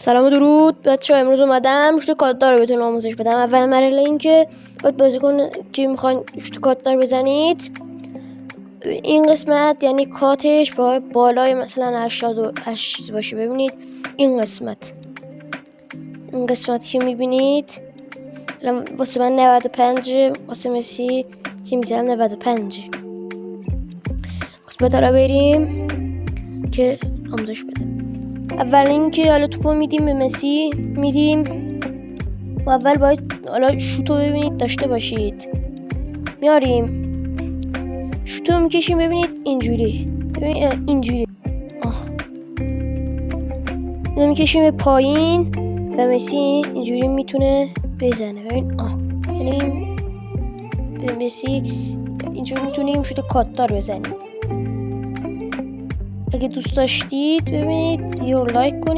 سلام و درود بچه ها. امروز اومدم شوت کاتدار رو بهتون آموزش بدم. اول مرحله این که باید بازیکن که میخواین شوت کاتدار بزنید این قسمت یعنی کاتش با بالای مثلا 88 باشه. ببینید این قسمت که میبینید واسه من 95، واسه مسی که میزنم 95. قسمت رو بریم که آموزش بدم. اول اینکه حالا توپو میدیم به مسی، میدیم و اول باید حالا شوتو ببینید داشته باشید. میاریم شوتو میکشیم، ببینید اینجوری، اینجوری اینو میکشیم به پایین و مسی اینجوری میتونه بزنه. ببین یعنی به مسی اینجوری میتونیم شوت کاتدار بزنیم. اگه دوست داشتید ببینید لایک کنید.